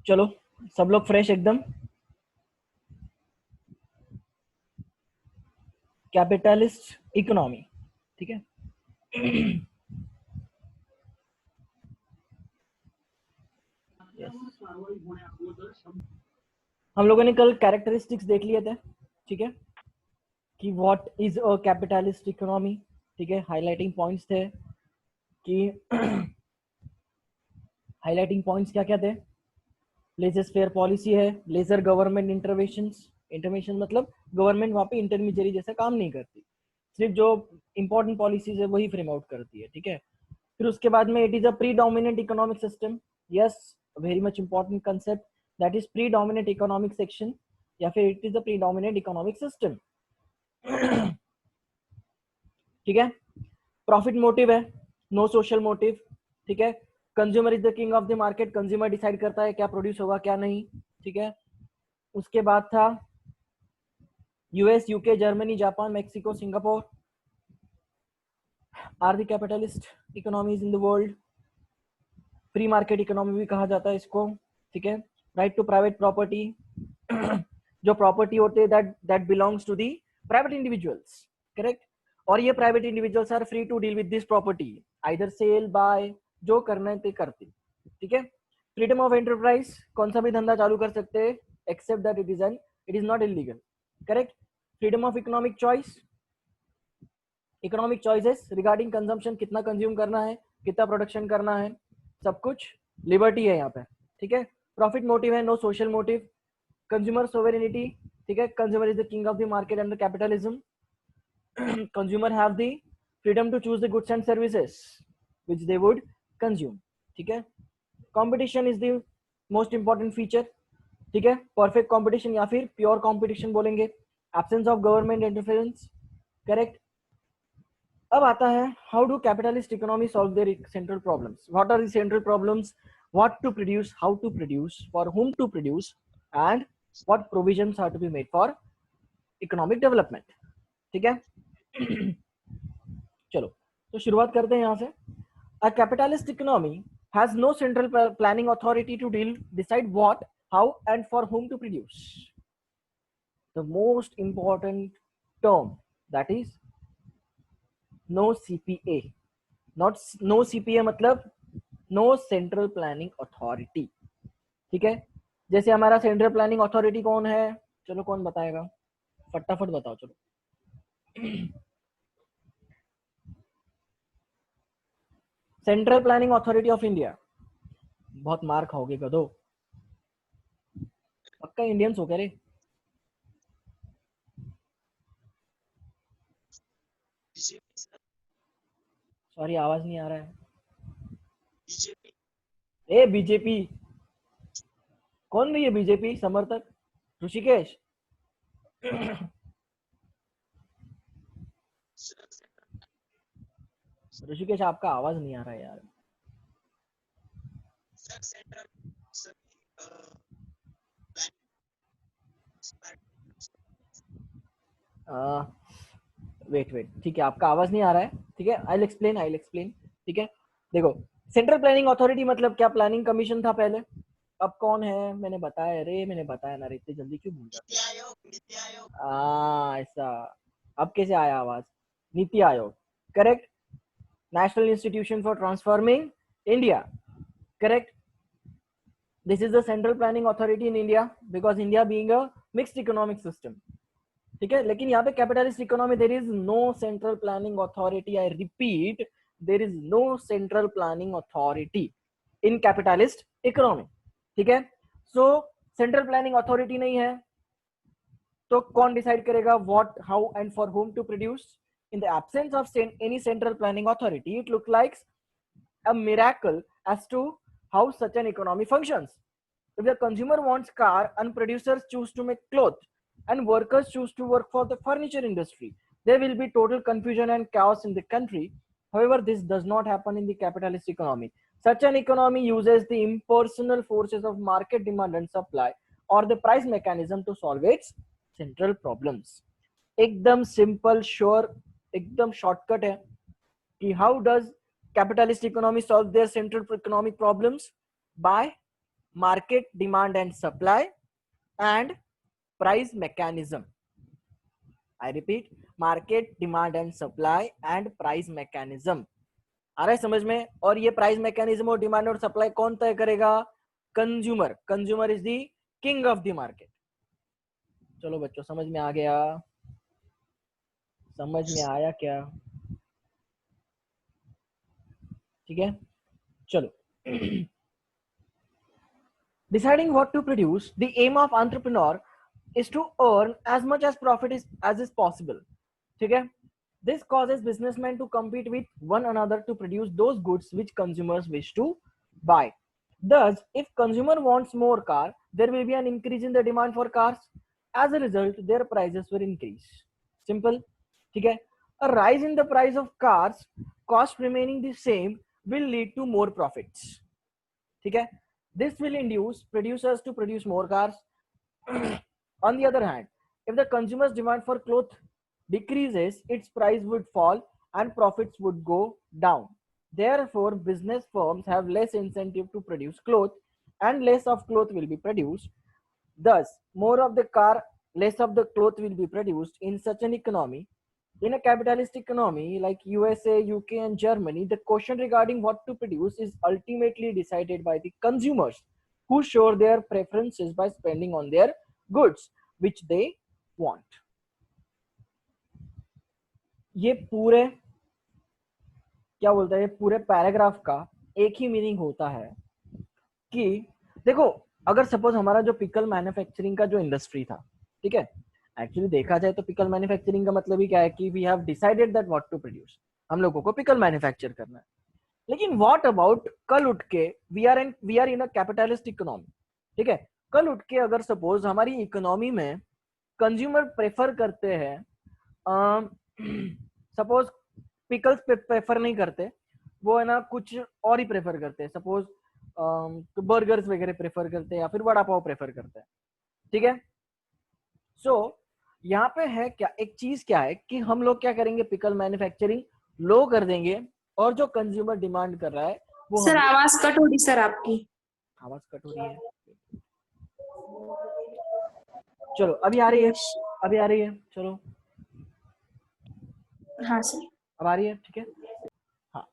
चलो सब लोग फ्रेश एकदम। कैपिटलिस्ट इकोनॉमी, ठीक है। हम लोगों ने कल कैरेक्टरिस्टिक्स देख लिए थे, ठीक है, कि what is a capitalist economy, ठीक है। हाइलाइटिंग पॉइंट्स थे कि हाइलाइटिंग पॉइंट्स क्या क्या थे। लेजर फेयर पॉलिसी है, लेजर गवर्नमेंट इंटरवेंशंस, इंटरवेंशन मतलब गवर्नमेंट वहाँ पे इंटरमीडियरी जैसा काम नहीं करती, सिर्फ जो इंपॉर्टेंट पॉलिसीज है वही फ्रेम आउट करती है, ठीक है। फिर उसके बाद में it is a pre dominant economic system, yes, very much important concept, that is pre dominant economic section या फिर it is a pre dominant economic system, ठीक है। प्रॉफिट मोटिव है, नो सोशल मोटिव, ठीक है। Consumer is the king of the market, consumer decide करता है क्या प्रोड्यूस होगा क्या नहीं, ठीक है। उसके बाद था US, UK, Germany, Japan, Mexico, Singapore are the capitalist economies in the world. Free market economy भी कहा जाता है इसको, ठीक है। राइट टू प्राइवेट प्रॉपर्टी, जो प्रॉपर्टी होते हैं that belongs to the private individuals, correct. और ये private individuals are free to deal with this property, either sell buy, जो करना है ते करते, ठीक है। फ्रीडम ऑफ एंटरप्राइज, कौन सा भी धंधा चालू कर सकते हैं except that it is not illegal, correct. Freedom of economic choice, economic choices regarding consumption, कितना कंज्यूम करना है, कितना प्रोडक्शन करना है, सब कुछ लिबर्टी है यहाँ पे, ठीक है। प्रॉफिट मोटिव है, no social motive. Consumer sovereignty, ठीक है, consumer is the king of the market under capitalism. Consumer have the freedom to choose the goods and services which they would consume, ठीक है। Competition is the most important feature, ठीक है। Perfect competition या फिर pure competition बोलेंगे। Absence of government interference, correct. अब आता है how do capitalist economy solve their central problems, what are the central problems, what to produce, how to produce, for whom to produce and what provisions are to be made for economic development, ठीक है। चलो तो शुरुआत करते हैं यहाँ से। A capitalist economy has no central planning authority to deal decide what, how and for whom to produce. The most important term that is no CPA, not no CPA मतलब नो सेंट्रल प्लानिंग अथॉरिटी, ठीक है। जैसे हमारा central planning authority कौन है, चलो कौन बताएगा, फटाफट बताओ चलो। Central planning authority of India, बहुत मार खाओगे गधो, पक्का इंडियंस हो क्या रे। सॉरी आवाज नहीं आ रहा है। ए बीजेपी, कौन भी है बीजेपी समर्थक, ऋषिकेश। ऋषिकेश आपका आवाज नहीं आ रहा है यार। वेट वेट, ठीक है, आपका आवाज नहीं आ रहा है, ठीक है। आई विल एक्सप्लेन, ठीक है। देखो, सेंट्रल प्लानिंग अथॉरिटी मतलब क्या, प्लानिंग कमीशन था पहले, अब कौन है, मैंने बताया रे, मैंने बताया ना रे, इतनी जल्दी क्यों भूल जाते। ऐसा, अब कैसे आया आवाज, NITI Aayog, correct. National institution for transforming India, correct. This is the central planning authority in India because India being a mixed economic system, ठीक है। लेकिन यहाँ पे capitalist economy there is no central planning authority, I repeat, there is no central planning authority in capitalist economy, ठीक है। सो central planning authority नहीं है तो कौन डिसाइड करेगा what, how and for whom to produce. In the absence of any central planning authority it look like a miracle as to how such an economy functions. If the consumer wants car and producers choose to make clothes and workers choose to work for the furniture industry, there will be total confusion and chaos in the country. However, this does not happen in the capitalist economy. Such an economy uses the impersonal forces of market demand and supply or the price mechanism to solve its central problems. एकदम simple sure, एकदम shortcut है कि how does capitalist economy solve their central economic problems by market demand and supply and price mechanism. I repeat, market demand and supply and price mechanism. आ रहा है समझ में? और ये प्राइस मैकेनिज्म और डिमांड और सप्लाई कौन तय करेगा? Consumer. Consumer is the king of the market. चलो बच्चों, समझ में आ गया? समझ में आया क्या? ठीक है, चलो. Deciding what to produce, the aim of entrepreneur is to earn as much as profit as is possible. ठीक है? This causes businessmen to compete with one another to produce those goods which consumers wish to buy. Thus, if consumer wants more car, there will be an increase in the demand for cars. As a result, their prices will increase. Simple. ठीक है? A rise in the price of cars, cost remaining the same, will lead to more profits. ठीक है? This will induce producers to produce more cars. On the other hand, if the consumer's demand for cloth decreases, its price would fall and profits would go down. Therefore, business firms have less incentive to produce cloth and less of cloth will be produced. Thus, more of the car, less of the cloth will be produced. In such an economy, in a capitalist economy like USA, UK, and Germany, the question regarding what to produce is ultimately decided by the consumers, who show their preferences by spending on their goods which they want. ये पूरे क्या बोलता है, ये पूरे paragraph का एक ही meaning होता है कि देखो, अगर सपोज हमारा जो पिकल मैन्युफैक्चरिंग का जो इंडस्ट्री था, ठीक है, एक्चुअली देखा जाए तो पिकल मैन्युफैक्चरिंग का मतलब ही क्या है कि we have decided that what to produce, हम लोगों को पिकल मैन्युफैक्चर करना है. लेकिन व्हाट अबाउट कल उठ के we are in a capitalist economy. ठीक है, कल उठ के अगर सपोज हमारी इकोनॉमी में कंज्यूमर प्रेफर करते हैं, सपोज पिकल्स प्रेफर नहीं करते, वो है ना कुछ और ही प्रेफर करते हैं, सपोज तो बर्गर्स वगैरह प्रेफर करते हैं या फिर वड़ा पाव प्रेफर करते हैं. ठीक है, सो यहाँ पे है क्या, एक चीज क्या है कि हम लोग क्या करेंगे, पिकल मैन्युफैक्चरिंग लो कर देंगे और जो कंज्यूमर डिमांड कर रहा है वो सर आवाज कट हो रही सर आपकी. आवाज कट हो रही है. चलो अभी आ रही है, अभी आ रही है. चलो हाँ सर, अब आ रही है. ठीक है, हाँ.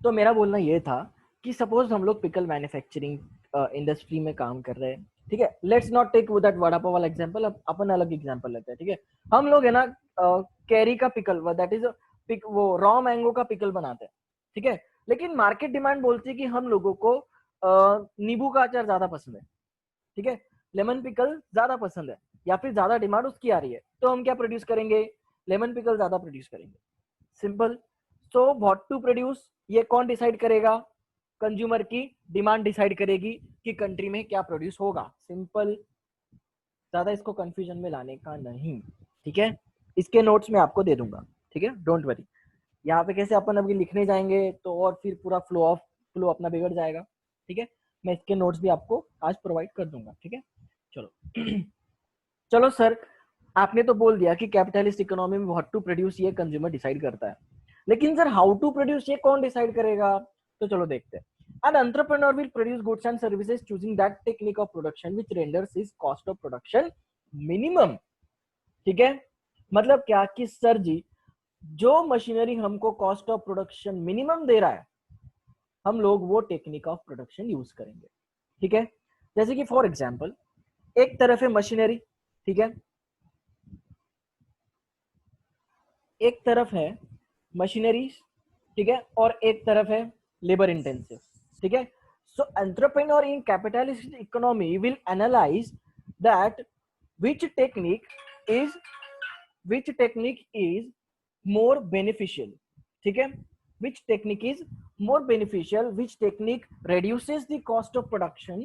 तो मेरा बोलना ये था कि सपोज हम लोग पिकल मैन्युफैक्चरिंग इंडस्ट्री में काम कर रहे हैं. ठीक है, let's not take that vada pav वाला एग्जांपल, अब अपन अलग एग्जांपल लेते हैं. ठीक है, हम लोग है ना कैरी का पिकल, दैट इज वो रॉ मैंगो का पिकल बनाते हैं. ठीक है, लेकिन मार्केट डिमांड बोलती है कि हम लोगों को नींबू का अचार ज्यादा पसंद है. ठीक है, लेमन पिकल ज्यादा पसंद है या फिर ज्यादा डिमांड उसकी आ रही है, तो हम क्या प्रोड्यूस करेंगे, लेमन पिकल ज्यादा प्रोड्यूस करेंगे. Simple. So what to produce, ये कौन डिसाइड करेगा, कंज्यूमर की डिमांड डिसाइड करेगी कि कंट्री में क्या प्रोड्यूस होगा. सिंपल, ज्यादा इसको कंफ्यूजन में लाने का नहीं. ठीक है, इसके नोट्स में आपको दे दूंगा. ठीक है, डोंट वरी. यहाँ पे कैसे अपन अभी लिखने जाएंगे तो और फिर पूरा फ्लो अपना बिगड़ जाएगा. ठीक है, मैं इसके नोट्स भी आपको आज प्रोवाइड कर दूंगा. ठीक है, चलो. चलो सर, आपने तो बोल दिया कि कैपिटलिस्ट इकोनॉमी में व्हाट टू प्रोड्यूस ये कंज्यूमर डिसाइड करता है, लेकिन सर हाउ टू प्रोड्यूस ये कौन डिसाइड करेगा. तो चलो देखते हैं. An entrepreneur will produce goods and services choosing that technique of production which renders his cost of production minimum. ठीक है, मतलब क्या कि सर जी, जो मशीनरी हमको कॉस्ट ऑफ प्रोडक्शन मिनिमम दे रहा है, हम लोग वो टेक्निक ऑफ प्रोडक्शन यूज करेंगे. ठीक है, जैसे कि फॉर एग्जांपल एक तरफ है मशीनरी. ठीक है, एक तरफ है मशीनरी. ठीक है, और एक तरफ है लेबर इंटेंसिव. ठीक है, so entrepreneur in capitalist economy will analyse that which technique is more beneficial. ठीक है, which technique is more beneficial, which technique reduces the cost of production.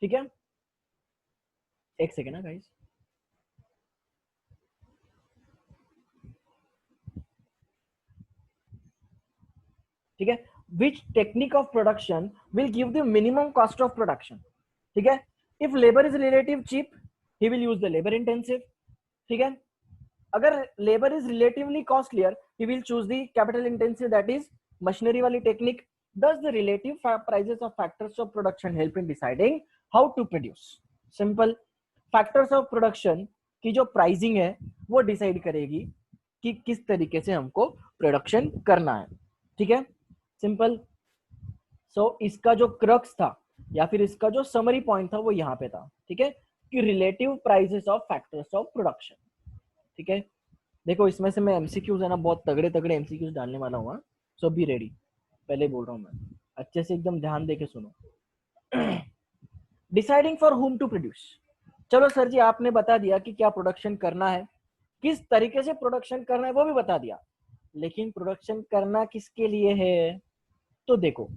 ठीक है, एक सेकेंड ना गाइस. ठीक है, which technique of production will give the minimum cost of production. ठीक है, if labor is relative cheap, he will use the labor intensive. ठीक है, अगर labor is relatively costlier, he will choose the capital intensive, that is machinery वाली technique. Does the relative prices of factors of production help in deciding how to produce? Simple. Factors of production की जो pricing है वो decide करेगी कि किस तरीके से हमको प्रोडक्शन करना है. ठीक है, सिंपल. सो इसका जो क्रक्स था या फिर इसका जो समरी पॉइंट था वो यहाँ पे था. ठीक है, कि relative prices of factors of production. ठीक है, देखो इसमें से मैं एमसीक्यूज है ना बहुत तगड़े तगड़े एमसीक्यूज डालने वाला हूँ. सो बी रेडी. पहले बोल रहा हूँ मैं, अच्छे से एकदम ध्यान देके सुनो. Deciding for whom to produce. चलो सर जी आपने बता दिया कि क्या प्रोडक्शन करना है, किस तरीके से प्रोडक्शन करना है वो भी बता दिया, लेकिन प्रोडक्शन करना किसके लिए है? तो देखो,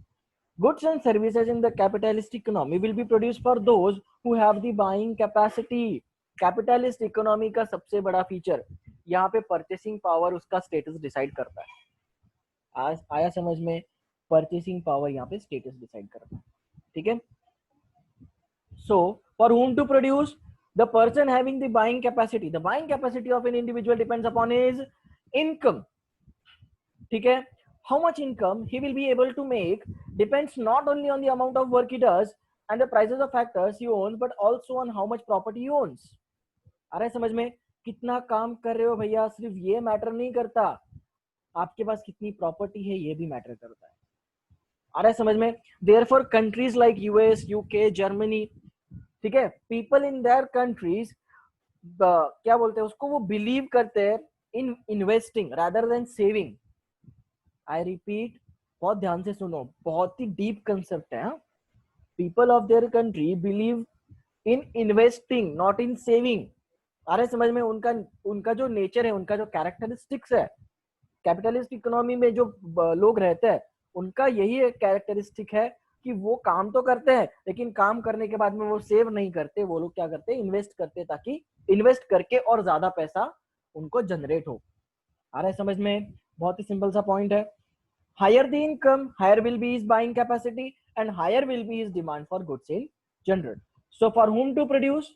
goods and services in the capitalist economy will be produced for those who have the buying capacity. Capitalist economy का सबसे बड़ा फीचर यहाँ पे परचेसिंग पावर उसका स्टेटस डिसाइड करता है. आया समझ में? परचेसिंग पावर यहाँ पे स्टेटस डिसाइड करता है. ठीक है, so for whom to produce? The person having the buying capacity. The buying capacity of an individual depends upon his income. ठीक है, how much income he will be able to make depends not only on the amount of work he does and the prices of factors he owns, but also on how much property he owns. आ रहा है समझ में? कितना काम कर रहे हो भैया, सिर्फ ये मैटर नहीं करता, आपके पास कितनी प्रॉपर्टी है ये भी मैटर करता है. आ रहा है समझ में? Therefore countries like US, UK, Germany, ठीक है, पीपल इन देयर कंट्रीज क्या बोलते हैं उसको, वो बिलीव करते हैं in investing rather than saving. I repeat, बहुत ध्यान से सुनो, बहुत ही डीप कंसेप्ट है. People of their country believe in investing not in saving. आ रहा है समझ में? उनका जो नेचर है, उनका जो कैरेक्टरिस्टिक्स है, कैपिटलिस्ट इकोनॉमी में जो लोग रहते हैं उनका यही कैरेक्टरिस्टिक है कि वो काम तो करते हैं लेकिन काम करने के बाद में वो सेव नहीं करते. वो लोग क्या करते हैं? इन्वेस्ट करते हैं, ताकि इन्वेस्ट करके और ज्यादा पैसा उनको जनरेट हो. आ रहा है समझ में? बहुत ही सिंपल सा पॉइंट है. Higher the income, higher will be his buying capacity and higher will be his demand for goods in general. So for whom to produce?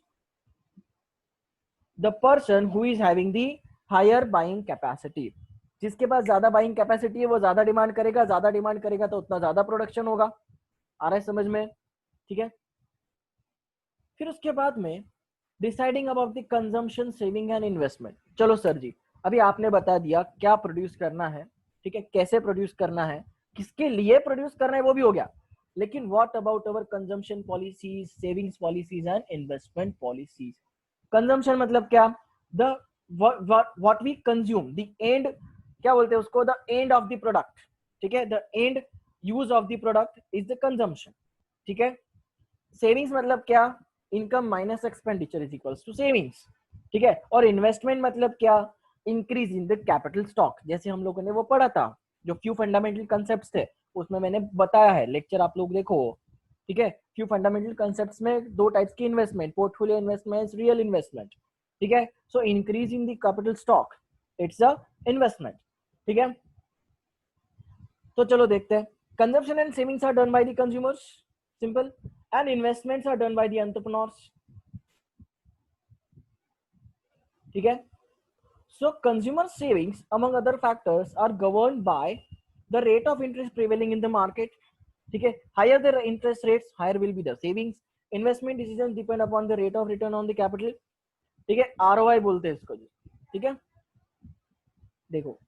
The person who is having the higher buying capacity. जिसके पास ज्यादा buying capacity है वो ज्यादा demand करेगा, ज्यादा demand करेगा तो उतना ज्यादा प्रोडक्शन होगा. आ रहा है समझ में? ठीक है, फिर उसके बाद में deciding about the consumption, saving and investment. चलो सर जी अभी आपने बता दिया क्या प्रोड्यूस करना है, ठीक है, कैसे प्रोड्यूस करना है, किसके लिए प्रोड्यूस करना है वो भी हो गया, लेकिन what about our consumption policies, savings policies and investment policies. Consumption मतलब क्या? The what we consume, the end, क्या बोलते हैं उसको, the end of the product. ठीक है, the end use of the product is the consumption. ठीक है, सेविंग्स मतलब क्या? Income minus expenditure is equals to savings. ठीक है, और इन्वेस्टमेंट मतलब क्या? Increase in the capital stock. जैसे हम लोगों ने वो पढ़ा था, जो फ्यू फंडामेंटल कंसेप्ट्स थे उसमें मैंने बताया है, लेक्चर आप लोग देखो. ठीक है, फ्यू फंडामेंटल कंसेप्ट्स में दो टाइप्स की investment, portfolio investment, real investment. ठीक है, so increase in the capital stock, it's a investment. ठीक है, तो चलो देखते हैं. Consumption and savings are done by the consumers, simple, and investments are done by the entrepreneurs. ठीक है, so consumer savings among other factors are governed by the rate of interest prevailing in the market. ठीक है, higher the interest rates, higher will be the savings. Investment decisions depend upon the rate of return on the capital. ठीक है, ROI बोलते हैं इसको. ठीक है, देखो,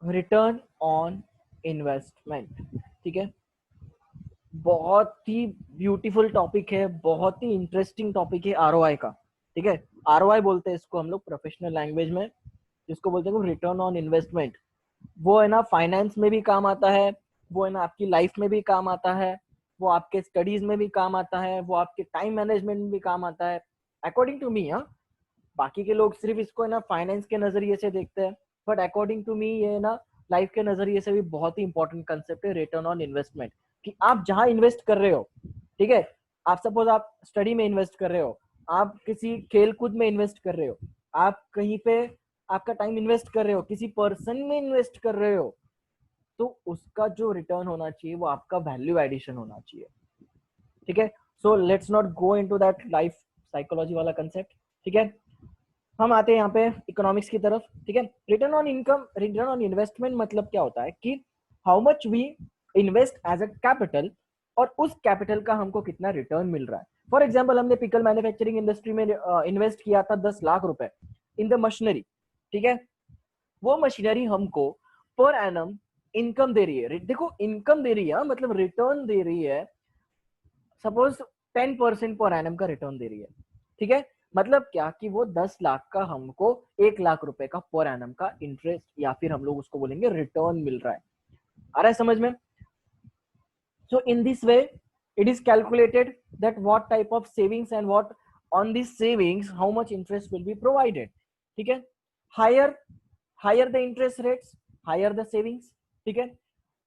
रिटर्न ऑन इन्वेस्टमेंट. ठीक है, बहुत ही ब्यूटीफुल टॉपिक है, बहुत ही इंटरेस्टिंग टॉपिक है आरओआई का. ठीक है, आरओआई बोलते हैं इसको हम लोग प्रोफेशनल लैंग्वेज में, जिसको बोलते हैं रिटर्न ऑन इन्वेस्टमेंट. वो है ना फाइनेंस में भी काम आता है, वो है ना आपकी लाइफ में भी काम आता है, वो आपके स्टडीज में भी काम आता है, वो आपके टाइम मैनेजमेंट में भी काम आता है, अकॉर्डिंग टू मी. हाँ, बाकी के लोग सिर्फ इसको है ना फाइनेंस के नजरिए से देखते हैं, बट अकॉर्डिंग टू मी ये ना लाइफ के नजरिए से भी बहुत ही इंपॉर्टेंट कंसेप्ट है रिटर्न ऑन इन्वेस्टमेंट. कि आप जहां इन्वेस्ट कर रहे हो, ठीक है, आप सपोज आप स्टडी में इन्वेस्ट कर रहे हो, आप किसी खेल कूद में इन्वेस्ट कर रहे हो, आप कहीं पे आपका टाइम इन्वेस्ट कर रहे हो, किसी पर्सन में इन्वेस्ट कर रहे हो, तो उसका जो रिटर्न होना चाहिए वो आपका वैल्यू एडिशन होना चाहिए. ठीक है, so let's not go into that life psychology वाला कंसेप्ट. ठीक है, हम आते हैं यहाँ पे इकोनॉमिक्स की तरफ. ठीक है, return on income, return on investment मतलब क्या होता है कि how much we invest as a capital, और उस कैपिटल का हमको कितना रिटर्न मिल रहा है। फॉर एग्जाम्पल हमने पिकल मैन्युफैक्चरिंग इंडस्ट्री में इन्वेस्ट किया था 10 लाख रुपए इन द मशीनरी, ठीक है। वो मशीनरी हमको पर एनम इनकम दे रही है, देखो इनकम दे रही है मतलब रिटर्न दे रही है, सपोज 10% पर एनम का रिटर्न दे रही है, ठीक है। मतलब क्या कि वो 10 लाख का हमको 1 लाख रुपए का पर एनम का इंटरेस्ट या फिर हम लोग उसको बोलेंगे रिटर्न मिल रहा है। आ रहा है समझ में? So in this way, it is calculated that what type of savings and what on these savings, how much interest will be provided. ठीक है? Higher the interest rates, higher the savings. ठीक है?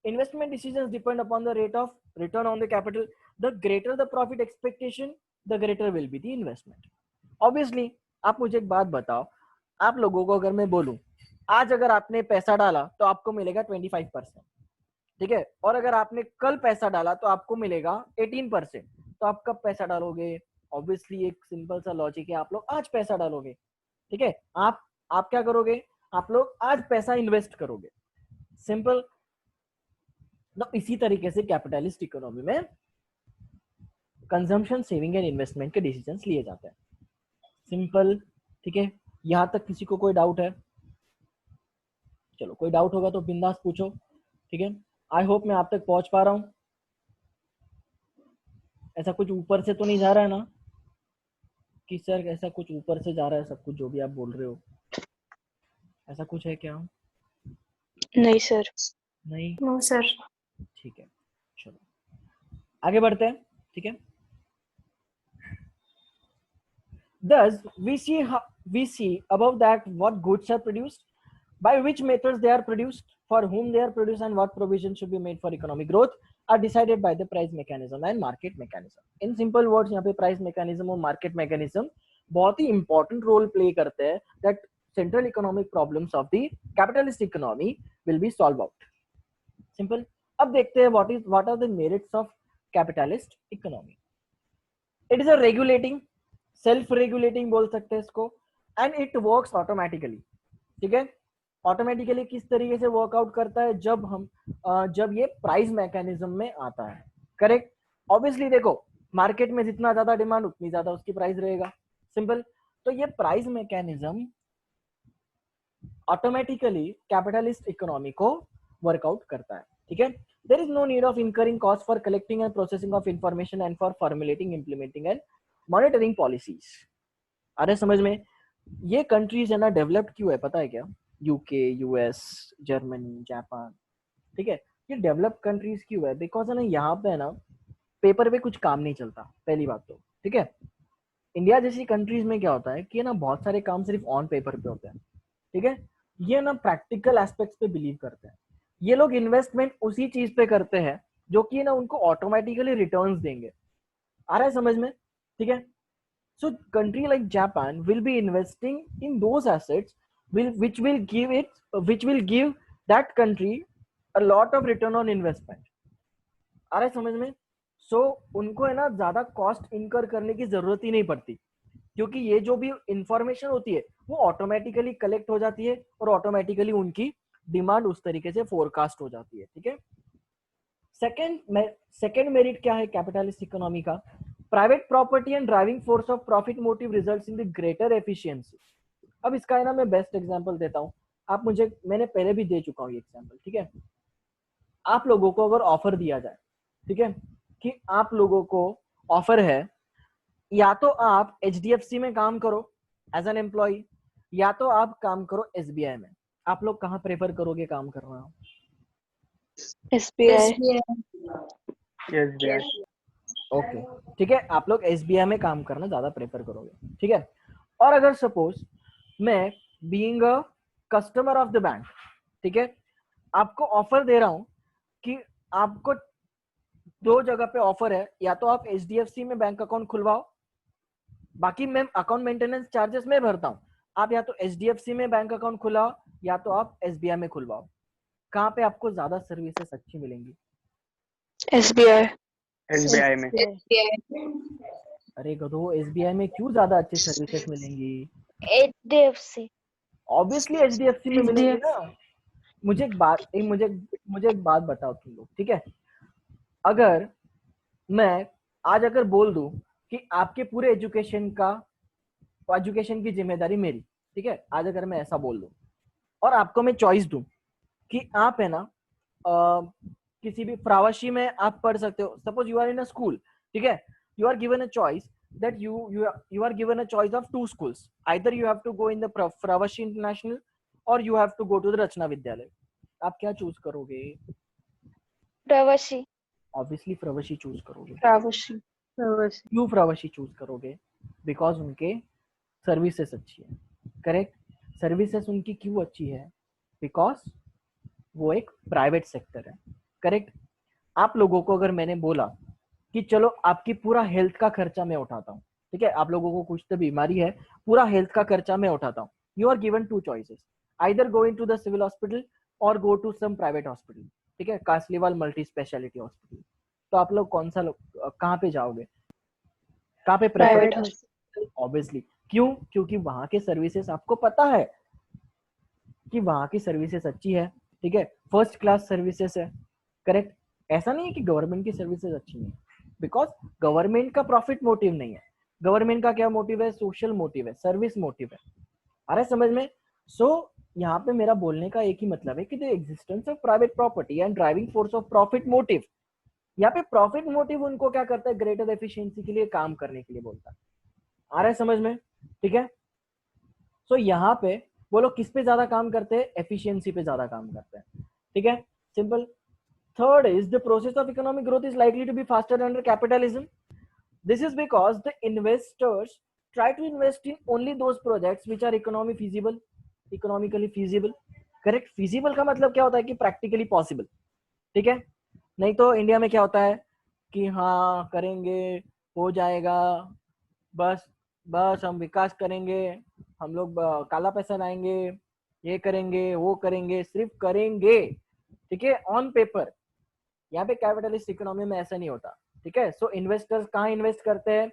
Investment decisions depend upon the rate of return on the capital. The greater the profit expectation, the greater will be the investment. Obviously, आप मुझे एक बात बताओ, आप लोगों को अगर मैं बोलूं, आज अगर आपने पैसा डाला तो आपको मिलेगा 25%, ठीक है, और अगर आपने कल पैसा डाला तो आपको मिलेगा 18%, तो आप कब पैसा डालोगे? ऑब्वियसली एक सिंपल सा लॉजिक है, आप लोग आज पैसा डालोगे, ठीक है। आप क्या करोगे? आप लोग आज पैसा इन्वेस्ट करोगे, सिंपल। तो इसी तरीके से कैपिटलिस्ट इकोनॉमी में कंजम्पशन, सेविंग एंड इन्वेस्टमेंट के डिसीजंस लिए जाते हैं, सिंपल, ठीक है। यहां तक किसी को कोई डाउट है? चलो कोई डाउट होगा तो बिंदास पूछो, ठीक है। आई होप मैं आप तक पहुंच पा रहा हूं, ऐसा कुछ ऊपर से तो नहीं जा रहा है ना कि सर ऐसा कुछ ऊपर से जा रहा है सब कुछ जो भी आप बोल रहे हो, ऐसा कुछ है क्या? नहीं सर। नहीं? No sir. ठीक है, चलो आगे बढ़ते हैं, ठीक है। Thus we see above that what goods are produced, by which methods they are produced, for whom they are produced, and what provision should be made for economic growth are decided by the price mechanism and market mechanism. In simple words, यहाँ पे price mechanism और market mechanism बहुत ही important role play करते हैं that central economic problems of the capitalist economy will be solved out. Simple. अब देखते हैं what are the merits of capitalist economy. It is a regulating, self regulating बोल सकते हैं इसको, एंड इट वर्क्स ऑटोमेटिकली, ठीक है। ऑटोमेटिकली किस तरीके से वर्कआउट करता है? जब ये प्राइस मैकेनिज्म में आता है, करेक्ट। ऑब्वियसली देखो मार्केट में जितना ज्यादा डिमांड उतनी ज्यादा उसकी प्राइस रहेगा, सिंपल। तो ये price mechanism automatically capitalist economy को वर्कआउट करता है, ठीक है। There is no need of incurring cost for collecting and processing of information and for formulating, implementing and monitoring policies. अरे समझ में? ये कंट्रीज है ना डेवलप्ड क्यों है पता है क्या? यूके, यूएस, जर्मनी, जापान, ठीक है, ये डेवलप्ड कंट्रीज क्यों है? बिकॉज है ना यहाँ पे है ना पेपर पे कुछ काम नहीं चलता, पहली बात तो, ठीक है। इंडिया जैसी कंट्रीज में क्या होता है कि ना बहुत सारे काम सिर्फ ऑन पेपर पे होते हैं, ठीक है। ये ना प्रैक्टिकल एस्पेक्ट्स पे बिलीव करते हैं, ये लोग इन्वेस्टमेंट उसी चीज पे करते हैं जो कि ना उनको ऑटोमेटिकली रिटर्न्स देंगे। आ रहा है समझ में? ठीक है। So country like Japan will be investing in those assets which will give that country a lot of return on investment. आ रहा है समझ में? So उनको है ना ज्यादा कॉस्ट इनकर करने की जरूरत ही नहीं पड़ती, क्योंकि ये जो भी इंफॉर्मेशन होती है वो ऑटोमेटिकली कलेक्ट हो जाती है और ऑटोमेटिकली उनकी डिमांड उस तरीके से फोरकास्ट हो जाती है, ठीक है। सेकेंड मेरिट क्या है कैपिटलिस्ट इकोनॉमी का? Private property and driving force of profit motive results in the greater efficiency. अब इसका है ना मैं बेस्ट एग्जांपल देता हूं, मैंने पहले भी दे चुका हूं ये एग्जांपल, ठीक है। आप लोगों को अगर ऑफर दिया जाए, ठीक है, कि आप लोगों को ऑफर है या तो आप एचडीएफसी में काम करो एज एन एम्प्लॉय, या तो आप काम करो एसबीआई में, आप लोग कहाँ प्रेफर करोगे काम करना? एसबीआई। ओके, ठीक है, आप लोग एसबीआई में काम करना ज्यादा प्रेफर करोगे, ठीक है। और अगर सपोज मैं being a customer of the bank, ठीक है, आपको ऑफर दे रहा हूं कि आपको दो जगह पे ऑफर है, या तो आप एचडीएफसी में बैंक अकाउंट खुलवाओ, बाकी मैं अकाउंट मेंटेनेंस चार्जेस मैं भरता हूं, आप या तो एचडीएफसी में बैंक अकाउंट खुलाओ या तो आप एसबीआई में खुलवाओ, कहाँ पे आपको ज्यादा सर्विसेज अच्छी मिलेंगी? एसबीआई। एसबीआई में। अरे गधो, एसबीआई में क्यों ज्यादा अच्छी सर्विसेज मिलेंगी? एचडीएफसी। ऑब्वियसली एचडीएफसी में मिलेंगी ना, मुझे एक बात बताओ तुम लोग, ठीक है? अगर मैं आज अगर बोल दूं कि आपके पूरे एजुकेशन की जिम्मेदारी मेरी, ठीक है, आज अगर मैं ऐसा बोल दूं और आपको मैं चॉइस दूं कि आप है ना किसी भी प्रावाशी में आप पढ़ सकते हो, suppose you are in a school, ठीक है, you are given a choice that you are given a choice of two schools, either you have to go in the Fravashi International or you have to go to the Rachna Vidyalaya, आप क्या choose करोगे? प्रवासी। Obviously प्रवाशी choose करोगे। प्रवासी। प्रवासी। क्यों प्रवासी चूज करोगे? बिकॉज उनके सर्विसेज अच्छी है, करेक्ट? सर्विसेज उनकी क्यों अच्छी है? बिकॉज वो एक प्राइवेट सेक्टर है, करेक्ट? आप लोगों को अगर मैंने बोला कि चलो आपकी पूरा हेल्थ का खर्चा मैं उठाता हूँ, ठीक है, आप लोगों को कुछ तो बीमारी है, पूरा हेल्थ का खर्चा मैं उठाता हूँ, you are given two choices, either go in to the civil hospital और go to some private hospital, ठीक है, कासलीवाल मल्टी स्पेशलिटी हॉस्पिटल। तो आप लोग कौन सा कहाँ पे जाओगे, कहाँ पे प्रेफर? Private hospital. ऑब्वियसली। क्यों? क्योंकि वहां के सर्विसेज आपको पता है कि वहां की सर्विसेज अच्छी है, ठीक है, फर्स्ट क्लास सर्विसेज है, करेक्ट? ऐसा नहीं है कि गवर्नमेंट की सर्विसेज अच्छी नहीं है, बिकॉज गवर्नमेंट का प्रॉफिट मोटिव नहीं है, गवर्नमेंट का क्या मोटिव है? सोशल मोटिव है, सर्विस मोटिव है। आ रहा है समझ में? सो यहाँ पे मेरा बोलने का एक ही मतलब है कि the existence of private property and driving force of profit motive, यहाँ पे प्रॉफिट मोटिव उनको क्या करता है? ग्रेटर एफिशिएंसी के लिए काम करने के लिए बोलता है। आ रहा है समझ में? ठीक है। सो यहाँ पे वो लोग किस पे ज्यादा काम करते हैं? एफिशिएंसी पे ज्यादा काम करते हैं, ठीक है, simple. Third is the process of economic growth is likely to be faster under capitalism. This is because the investors try to invest in only those projects which are economically feasible. Correct? Feasible का मतलब क्या होता है? कि practically possible. ठीक है? नहीं तो इंडिया में क्या होता है कि हाँ करेंगे, हो जाएगा, बस बस हम विकास करेंगे, हम लोग काला पैसा लाएंगे, ये करेंगे वो करेंगे, सिर्फ करेंगे, ठीक है, ऑन पेपर। यहाँ पे कैपिटलिस्ट इकोनॉमी में ऐसा नहीं होता, ठीक है। सो इन्वेस्टर्स कहाँ इन्वेस्ट करते हैं?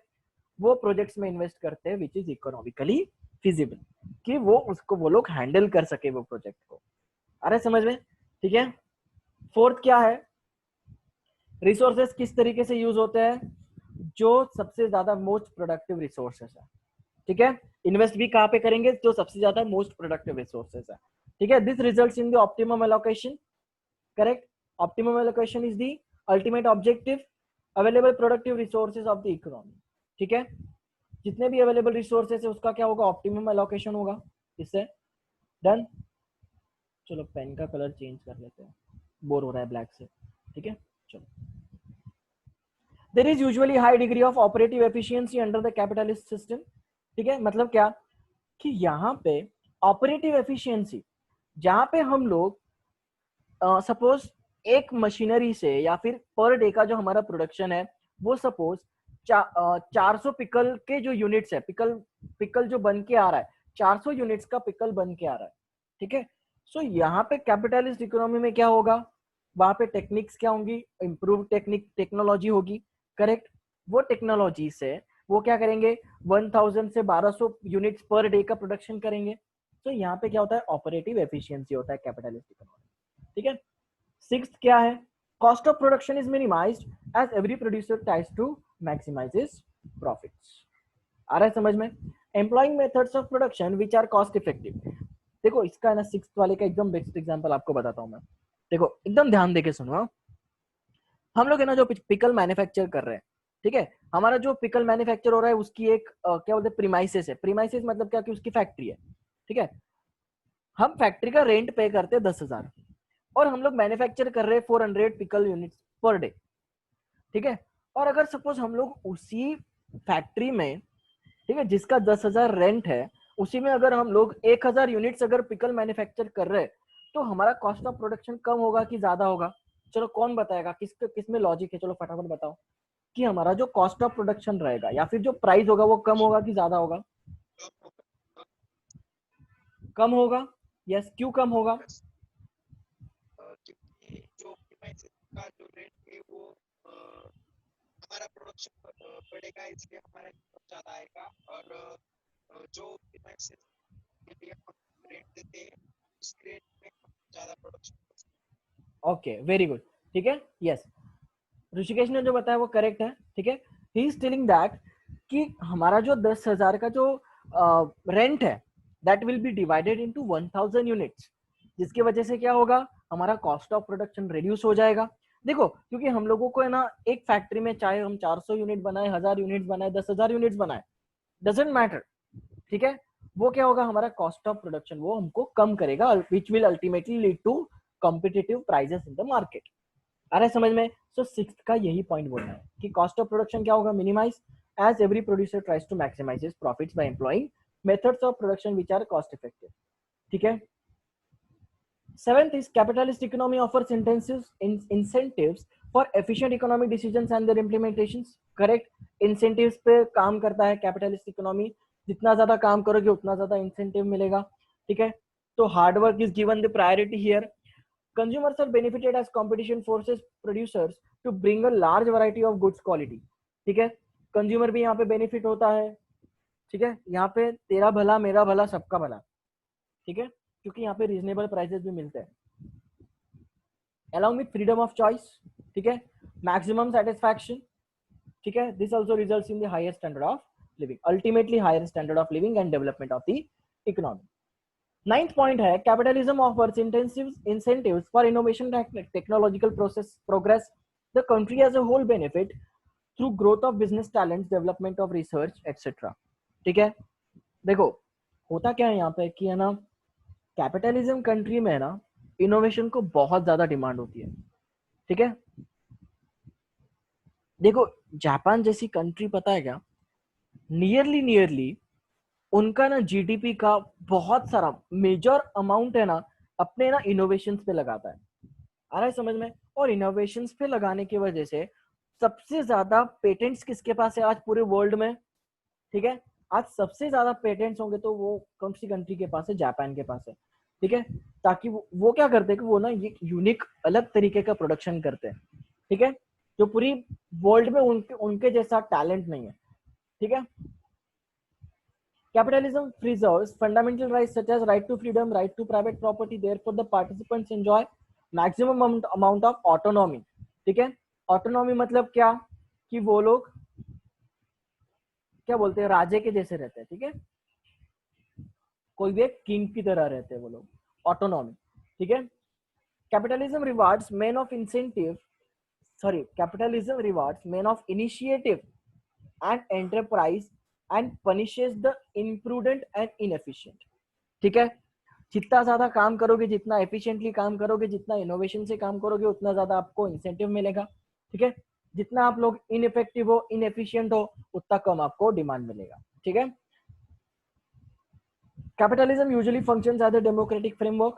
वो प्रोजेक्ट्स में इन्वेस्ट करते हैं विच इज इकोनॉमिकली फिजिबल, कि वो लोग हैंडल कर सके वो प्रोजेक्ट को। अरे समझ में? ठीक है। फोर्थ क्या है? रिसोर्सेस किस तरीके से यूज होते हैं? जो सबसे ज्यादा मोस्ट प्रोडक्टिव रिसोर्सेस है, ठीक है। इन्वेस्ट भी कहाँ पे करेंगे? जो सबसे ज्यादा मोस्ट प्रोडक्टिव रिसोर्सेस है, ठीक है। This results in the optimum allocation, correct? Optimum allocation is the ultimate objective, available productive resources of the economy, ठीक है। जितने भी अवेलेबल रिसोर्सेज है उसका क्या होगा? ऑप्टिमम एलोकेशन होगा। इससे डन। चलो पेन का कलर चेंज कर लेते हैं, बोर हो रहा है ब्लैक से, ठीक है। चलो, there is usually high degree of operative efficiency under the capitalist system, ठीक है। मतलब क्या कि यहाँ पे ऑपरेटिव एफिशिएंसी, जहां पे हम लोग सपोज एक मशीनरी से या फिर पर डे का जो हमारा प्रोडक्शन है वो सपोज 400 पिकल के जो यूनिट्स है, पिकल जो बन के आ रहा है, 400 यूनिट्स का पिकल बन के आ रहा है, ठीक है। सो यहाँ पे कैपिटलिस्ट इकोनॉमी में क्या होगा? वहां पे टेक्निक्स क्या होंगी? इम्प्रूव टेक्नोलॉजी होगी, करेक्ट। वो टेक्नोलॉजी से वो क्या करेंगे? 1000 से 1200 यूनिट्स पर डे का प्रोडक्शन करेंगे। तो यहाँ पे क्या होता है? ऑपरेटिव एफिशिएंसी होता है कैपिटलिस्ट इकोनॉमी, ठीक है। सिक्स्थ क्या है? Cost of production is minimised as every producer tries to maximise his profits. आ रहा है समझ में? Employing methods of production which are cost effective. देखो इसका ना सिक्स्थ वाले का एकदम बेस्ट एग्जांपल आपको बताता हूं मैं। देखो एकदम ध्यान देके सुनो। हम लोग है ना जो पिकल मैन्युफैक्चर कर रहे हैं, ठीक है, हमारा जो पिकल मैन्युफैक्चर हो रहा है उसकी एक क्या बोलते हैं? प्रीमाइसेस है। प्रीमाइसेस मतलब क्या? कि उसकी फैक्ट्री है, ठीक है। हम फैक्ट्री का रेंट पे करते हैं 10,000 और हम लोग मैन्युफैक्चर कर रहे हैं 400 पिकल यूनिट्स पर डे, ठीक है। और अगर सपोज हम लोग उसी फैक्ट्री में, ठीक है, जिसका 10,000 रेंट है, उसी में अगर हम लोग 1,000 यूनिट्स अगर पिकल मैन्युफैक्चर कर रहे हैं, तो हमारा कॉस्ट ऑफ प्रोडक्शन कम होगा कि ज्यादा होगा? चलो कौन बताएगा? किसमें लॉजिक है? चलो फटाफट बताओ कि हमारा जो कॉस्ट ऑफ प्रोडक्शन रहेगा या फिर जो प्राइस होगा वो कम होगा कि ज्यादा होगा? कम होगा। यस, क्यों कम होगा? क्योंकि जो प्रीमाइसेस का जो रेट है वो हमारा प्रोडक्शन बढ़ेगा, इसलिए हमारा इनकम ज्यादा आएगा। और जो प्रीमाइसेस के लिए हम रेंट देते हैं उस रेट में ज्यादा प्रोडक्शन। ओके, वेरी गुड, ठीक है, यस, ऋषिकेश ने जो बताया वो करेक्ट है, ठीक है। ही इज टेलिंग दैट कि हमारा जो 10,000 का जो रेंट है that will be divided into 1000 units, जिसकी वजह से क्या होगा, हमारा कॉस्ट ऑफ प्रोडक्शन रिड्यूस हो जाएगा। देखो, क्योंकि हम लोगों को है ना, एक फैक्ट्री में चाहे हम 400 यूनिट बनाए, 1000 यूनिट बनाए, 10,000 यूनिट्स बनाए, डजेंट मैटर, ठीक है। वो क्या होगा, हमारा कॉस्ट ऑफ प्रोडक्शन वो हमको कम करेगा, which will ultimately lead to competitive prices in the market. आ रहा है समझ में? सो सिक्स्थ का यही पॉइंट बोलना है कि कॉस्ट ऑफ प्रोडक्शन क्या होगा, minimise as every producer tries to maximise his profits by employing methods of production which are cost effective, ठीक है। Seventh is capitalist economy offers incentives for efficient economic decisions and their implementations. Correct. Incentives पे काम करता है capitalist economy. जितना ज्यादा काम करोगे उतना ज्यादा incentive मिलेगा, ठीक है। तो hard work is given the priority here. Consumers are benefited as competition forces producers to bring a large variety of goods quality. ठीक है, कंज्यूमर भी यहाँ पे बेनिफिट होता है, ठीक है। यहाँ पे तेरा भला मेरा भला सबका भला, ठीक है, क्योंकि यहाँ पे रीजनेबल प्राइसेस भी मिलते हैं। along with freedom of choice, ठीक है, maximum satisfaction, ठीक है, this also results in the higher standard of living, ultimately higher standard of living and development of the economy. Ninth point है, capitalism offers incentives for innovation technological progress. The country as a whole benefit through growth of business talents, development of research, etc. ठीक है, देखो होता क्या है यहाँ पे कि है ना, कैपिटलिज्म कंट्री में है ना, इनोवेशन को बहुत ज्यादा डिमांड होती है, ठीक है। देखो जापान जैसी कंट्री, पता है क्या, नियरली उनका ना जीडीपी का बहुत सारा मेजर अमाउंट है ना, अपने ना इनोवेशंस पे लगाता है। आ रहा है समझ में? और इनोवेशंस पे लगाने की वजह से सबसे ज्यादा पेटेंट्स किसके पास है आज पूरे वर्ल्ड में, ठीक है। आज सबसे ज्यादा पेटेंट्स होंगे तो वो कौन सी कंट्री के पास है, जापान के पास है, ठीक है। ताकि वो क्या करते हैं कि वो ना ये यूनिक अलग तरीके का प्रोडक्शन करते हैं, ठीक है, जो पूरी वर्ल्ड में उनके जैसा टैलेंट नहीं है, ठीक है। Capitalism preserves fundamental rights such as right to freedom, right to private property. Therefore, the participants enjoy maximum amount of autonomy. ठीक है, ऑटोनॉमी मतलब क्या, कि वो लोग क्या बोलते हैं, राजे के जैसे रहते हैं, ठीक है, कोई भी एक किंग की तरह रहते हैं वो लोग, ऑटोनॉमी, ठीक है। Capitalism rewards man of incentive, capitalism rewards men of initiative and enterprise and punishes the imprudent and inefficient, ठीक है। जितना ज्यादा काम करोगे, जितना एफिशिएंटली काम करोगे, जितना इनोवेशन से काम करोगे, उतना ज्यादा आपको इंसेंटिव मिलेगा, ठीक है। जितना आप लोग इनइफेक्टिव हो, इनएफिशिएंट हो, उतना कम आपको डिमांड मिलेगा, ठीक है। Capitalism usually functions as a democratic framework,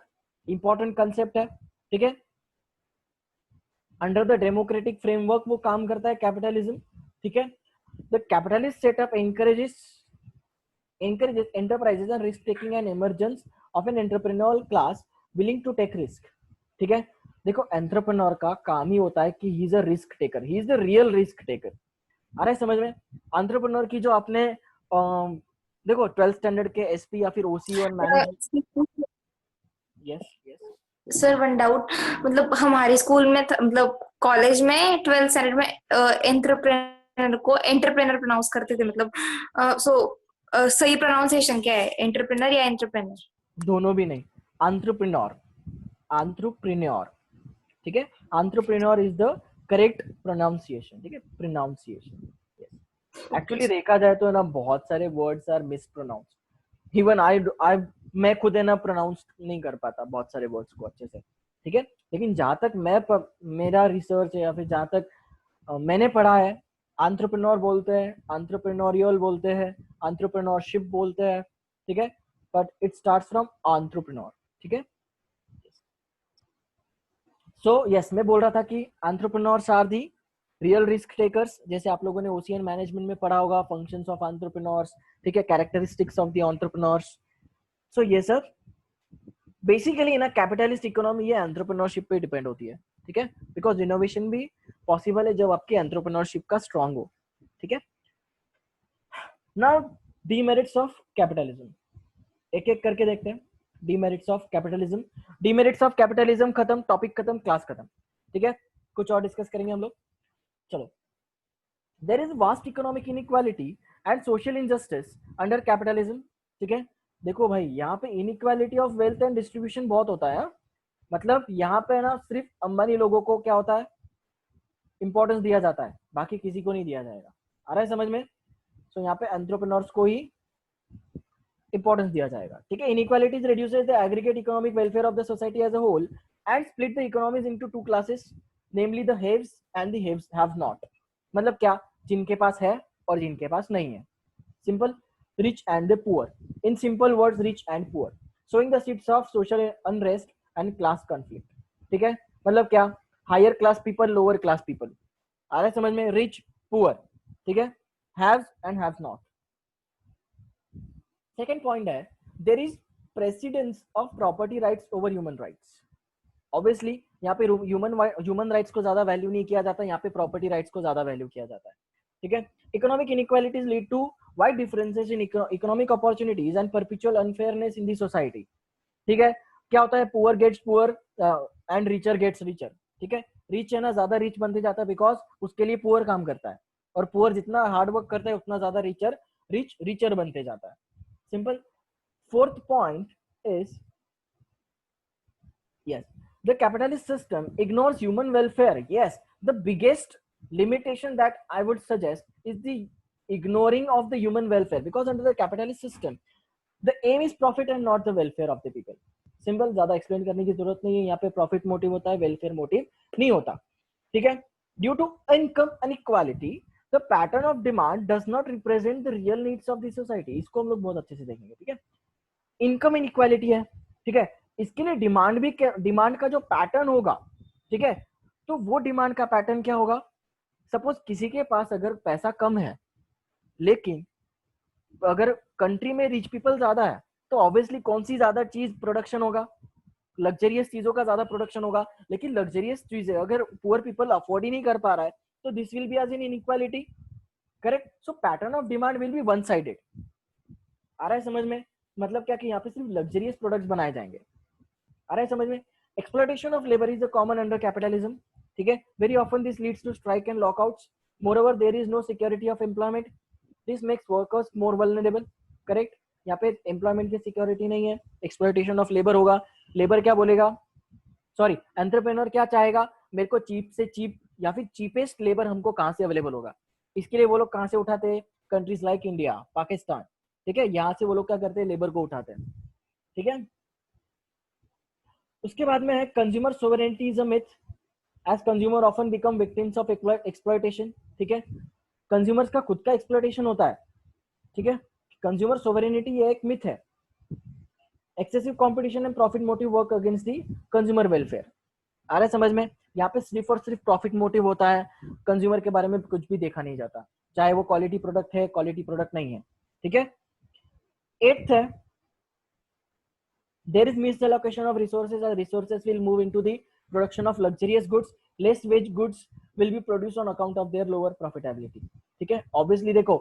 important concept है, ठीक है। अंडर द डेमोक्रेटिक फ्रेमवर्क वो काम करता है कैपिटलिज्म, ठीक है। The capitalist setup encourages enterprises and risk taking and emergence of an entrepreneurial class willing to take risk, ठीक है। देखो एंटरप्रेन्योर का काम ही होता है कि he is a risk taker, he is the real risk taker. आ रहा है समझ में? एंटरप्रेन्योर की जो आपने देखो 12th स्टैंडर्ड के एसपी या फिर ओसी और management, yes yes sir one doubt, मतलब हमारे स्कूल में मतलब कॉलेज में 12th स्टैंडर्ड में एंटरप्रेनर को एंटरप्रेनर प्रोनाउंस करते थे, मतलब सही प्रोनाउंसिएशन क्या है, एंटरप्रेनर या एंटरप्रेनर? दोनों भी नहीं, एंटरप्रेन्योर, एंटरप्रेन्योर, ठीक है। Entrepreneur is the correct pronunciation, ठीक है, प्रोनाउंसिएशन, यस। एक्चुअली देखा जाए तो है ना, बहुत सारे words are mispronounce, even I मैं खुद है ना प्रोनाउंस नहीं कर पाता बहुत सारे वर्ड्स को अच्छे से, ठीक है। लेकिन जहां तक मेरा रिसर्च है या फिर जहां तक मैंने पढ़ा है, एंटरप्रेन्योर बोलते हैं, एंटरप्रेन्योरियल बोलते हैं, एंटरप्रेन्योरशिप बोलते हैं, ठीक है, but it starts from entrepreneur, ठीक है। सो यस, मैं बोल रहा था कि entrepreneurs are the real risk takers, जैसे आप लोगों ने ओसीएन मैनेजमेंट में पढ़ा होगा, फंक्शंस ऑफ एंटरप्रेन्योर्स, ठीक है, कैरेक्टरिस्टिक्स ऑफ द एंटरप्रेन्योर्स। सो ये सर बेसिकली ना कैपिटलिस्ट इकोनॉमी ये एंटरप्रेन्योरशिप पे डिपेंड होती है, ठीक है, बिकॉज इनोवेशन भी पॉसिबल है जब आपकी एंटरप्रेन्योरशिप का स्ट्रांग हो, ठीक है। नाउ डीमेरिट्स ऑफ कैपिटलिज्म, एक एक करके देखते हैं। Demerits of capitalism. Demerits of capitalism खत्म, टॉपिक खत्म, क्लास खत्म। ठीक है, कुछ और डिस्कस करेंगे हम लोग। चलो, there is vast economic inequality and social injustice under capitalism. ठीक है, देखो भाई यहाँ पे inequality of wealth and distribution बहुत होता है। मतलब यहाँ पे ना सिर्फ अंबानी लोगों को क्या होता है, इंपॉर्टेंस दिया जाता है, बाकी किसी को नहीं दिया जाएगा। आ रहा है समझ में? सो यहाँ पे एंटरप्रेन्योर्स को ही इंपॉर्टेंस दिया जाएगा। ठीक है, inequalities reduces the aggregate economic welfare of the society as a whole and split the economies into two classes, namely the haves and the haves have not. मतलब क्या, जिनके पास है और जिनके पास नहीं है। Simple, rich and the poor, in simple words rich and poor, showing the seeds of social unrest and class conflict. ठीक है, मतलब क्या, higher class people, lower class people. आ रहा है समझ में? रिच पुअर, ठीक है, haves and haves not. Second point है, there is precedence of property rights over human rights. Obviously यहाँ पे ह्यूमन राइट्स को ज्यादा वैल्यू नहीं किया जाता, यहाँ पे प्रॉपर्टी राइट्स को ज्यादा वैल्यू किया जाता है। ठीक है, economic inequalities lead to wide differences in economic opportunities and perpetual unfairness in the society. ठीक है, क्या होता है, poor gets poor and richer gets richer. ठीक है, रिच है ना ज्यादा रिच बनते जाता है बिकॉज उसके लिए पुअर काम करता है, और पुअर जितना हार्ड वर्क करता है उतना ज्यादा रिचर बनते जाता है। Simple. Fourth point is, yes, the capitalist system ignores human welfare. Yes, the biggest limitation that I would suggest is the ignoring of the human welfare, because under the capitalist system the aim is profit and not the welfare of the people. Simple, ज्यादा explain करने की जरूरत नहीं है। यहाँ पे profit motive होता है, वेलफेयर मोटिव नहीं होता। ठीक है, due to income unequality the pattern of demand does not represent the real needs of the society. इसको हम लोग बहुत अच्छे से देखेंगे। ठीक है, इनकम इनइक्वालिटी है, ठीक है, इसके लिए डिमांड का जो पैटर्न होगा, ठीक है, तो वो डिमांड का पैटर्न क्या होगा। सपोज किसी के पास अगर पैसा कम है, लेकिन अगर कंट्री में रिच पीपल ज्यादा है, तो ऑब्वियसली कौन सी ज्यादा चीज प्रोडक्शन होगा, लग्जरियस चीजों का ज्यादा प्रोडक्शन होगा। लेकिन लग्जरियस चीजें अगर पुअर पीपल अफोर्ड ही नहीं कर पा रहा है, तो this will be as in inequality. Correct. So pattern of demand will be one sided. आ रहा है समझ में? मतलब क्या कि यहाँ पे सिर्फ लग्जरियस प्रोडक्ट्स बनाए जाएंगे। आ रहा है समझ में? Exploitation of labour is a common under capitalism. ठीक है, very often this leads to strike and lockouts. Moreover there is no security of employment, this makes workers more vulnerable. Correct, यहाँ पे एम्प्लॉयमेंट की सिक्योरिटी नहीं है, exploitation of labour होगा। Labour क्या बोलेगा, सॉरी एंटरप्रेन्योर क्या चाहेगा, मेरे को चीप से चीप या फिर चीपेस्ट लेबर हमको कहाँ से अवेलेबल होगा। इसके लिए वो लोग कहाँ से उठाते हैं, कंट्रीज लाइक इंडिया, पाकिस्तान। ठीक है, यहाँ से वो लोग क्या करते हैं, लेबर को उठाते हैं। ठीक है, उसके बाद में है consumer sovereignty is a myth, as consumer often become victims of exploitation. ठीक है, कंज्यूमर्स का खुद का एक्सप्लॉयटेशन होता है। ठीक है, कंज्यूमर सोवरेनिटी ये एक मिथ है। Excessive competition and profit motive work against the consumer welfare. आ रहा है समझ में? यहाँ पे सिर्फ और सिर्फ प्रॉफिट मोटिव होता है, कंज्यूमर के बारे में कुछ भी देखा नहीं जाता, चाहे वो क्वालिटी प्रोडक्ट है, क्वालिटी प्रोडक्ट नहीं है। ठीक है, एट्थ है, there is misallocation of resources, and resources will move into the production of luxurious goods, less wage goods will be produced on account of their lower profitability. ठीक है, obviously देखो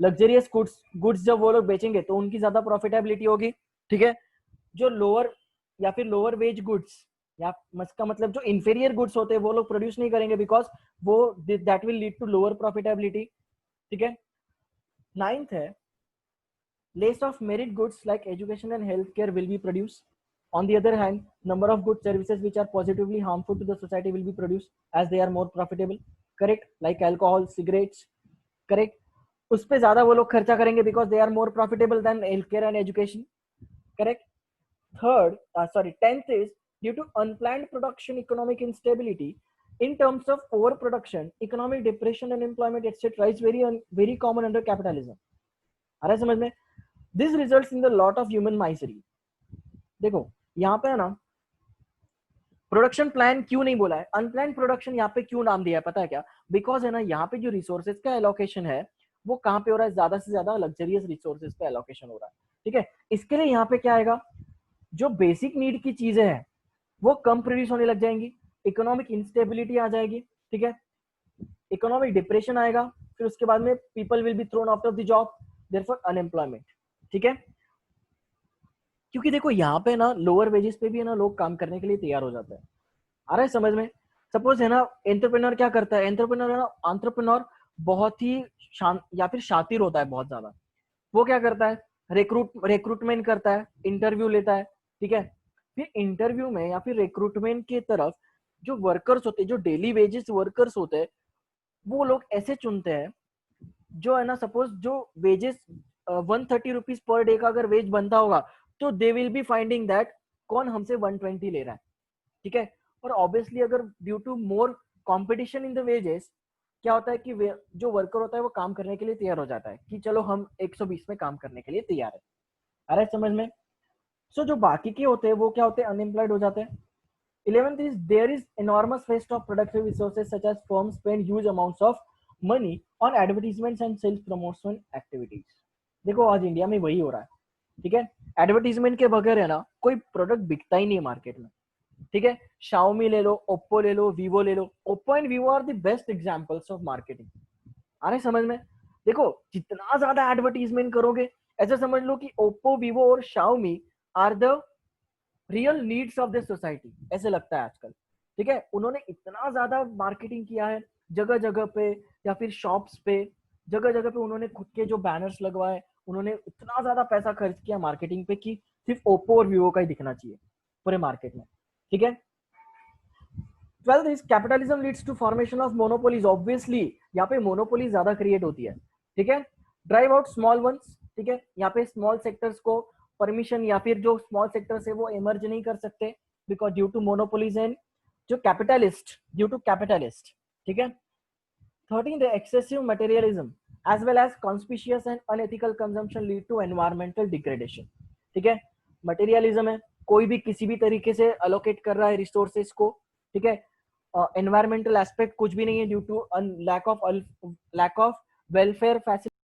luxurious goods जब वो लोग बेचेंगे तो उनकी ज्यादा प्रॉफिटेबिलिटी होगी। ठीक है, जो लोअर या फिर लोअर वेज गुड्स, या इसका मतलब जो इंफीरियर गुड्स होते हैं वो लोग प्रोड्यूस नहीं करेंगे, बिकॉज वो that will lead to lower profitability. ठीक है, नाइन्थ है, less of merit goods like education and healthcare will be produced. On the other hand, number of goods services which are positively harmful to the society will be produced as they are more profitable. Correct, like alcohol, cigarettes. Correct, उस पे ज्यादा वो लोग खर्चा करेंगे because they are more profitable than healthcare and education. Correct. Tenth is, due to unplanned production, economic instability in terms of overproduction, economic depression and employment etc. is very common under capitalism. आ रहा है समझ में? This results in the lot of human misery. देखो यहाँ पे है ना, production plan क्यों नहीं बोला है, अनप्लान प्रोडक्शन यहाँ पे क्यों नाम दिया है पता है क्या? बिकॉज है ना, यहाँ पे जो रिसोर्सेज का एलोकेशन है वो कहाँ पे हो रहा है, ज्यादा से ज्यादा लग्जरियस रिसोर्सेज पे एलोकेशन हो रहा है। ठीक है, इसके लिए यहाँ पे क्या आएगा, जो बेसिक नीड की चीजें हैं वो कम प्रोड्यूस होने लग जाएंगी, इकोनॉमिक इंस्टेबिलिटी आ जाएगी। ठीक है, इकोनॉमिक डिप्रेशन आएगा, फिर उसके बाद में people will be thrown out of the job, therefore unemployment. ठीक है, क्योंकि देखो यहाँ पे ना लोअर वेजेस पे भी है ना लोग काम करने के लिए तैयार हो जाते हैं। आ रहा है समझ में? सपोज है ना एंटरप्रेन्योर क्या करता है, एंटरप्रेन्योर है ना, एंटरप्रेन्योर बहुत ही शान या फिर शातिर होता है बहुत ज्यादा। वो क्या करता है, रिक्रूटमेंट करता है, इंटरव्यू लेता है, ठीक है। फिर इंटरव्यू में या फिर रिक्रूटमेंट की तरफ जो वर्कर्स होते हैं, जो डेली वेजेस वर्कर्स होते हैं, वो लोग ऐसे चुनते हैं जो है ना, सपोज जो वेजेस 130 रुपीज पर डे का अगर वेज बनता होगा तो they will be finding that कौन हमसे 120 ले रहा है, ठीक है। और ऑब्वियसली अगर due to more competition in the wages क्या होता है कि जो वर्कर होता है वो काम करने के लिए तैयार हो जाता है कि चलो हम 120 में काम करने के लिए तैयार है। आ रहा है समझ में? सो जो बाकी के होते हैं वो क्या होते हैं, अनएम्प्लॉयड हो जाते हैं। 11th is there is enormous waste of productive resources such as firms spend huge amounts of money on advertisements and sales promotion activities। देखो आज इंडिया में वही हो रहा है, ठीक है। एडवर्टीजमेंट के बगैर है ना कोई प्रोडक्ट बिकता ही नहीं है मार्केट में, ठीक है। Xiaomi ले लो, ओप्पो ले लो, वीवो ले लो। Oppo and Vivo are the best examples of marketing. आ रहे समझ में? देखो जितना ज्यादा एडवर्टीजमेंट करोगे, ऐसा समझ लो कि ओप्पो, वीवो और Xiaomi are the real needs of this society, ऐसे लगता है आजकल, ठीक है। उन्होंने इतना ज्यादा मार्केटिंग किया है जगह जगह पे या फिर शॉप्स पे, जगह जगह पे उन्होंने खुद के जो बैनर्स लगवाए, उन्होंने इतना ज्यादा पैसा खर्च किया मार्केटिंग पे कि सिर्फ ओप्पो और वीवो का ही दिखना चाहिए पूरे मार्केट में, ठीक है। 12th is capitalism leads to formation of monopolies। Obviously यहाँ पे मोनोपोली ज्यादा क्रिएट होती है, ठीक है। ड्राइव आउट स्मॉल वंस, ठीक है। यहाँ पे स्मॉल सेक्टर्स को परमिशन या फिर जो स्मॉल सेक्टर्स है वो इमर्ज नहीं कर सकते because due to monopolies and जो कैपिटलिस्ट, ड्यू टू कैपिटलिस्ट, ठीक है। 13 the excessive materialism as well as conspicuous and unethical consumption lead to environmental degradation, ठीक है। मटेरियलिज्म है, कोई भी किसी भी तरीके से अलोकेट कर रहा है रिसोर्सेज को, ठीक है। एनवायरमेंटल एस्पेक्ट कुछ भी नहीं है due to lack of welfare facility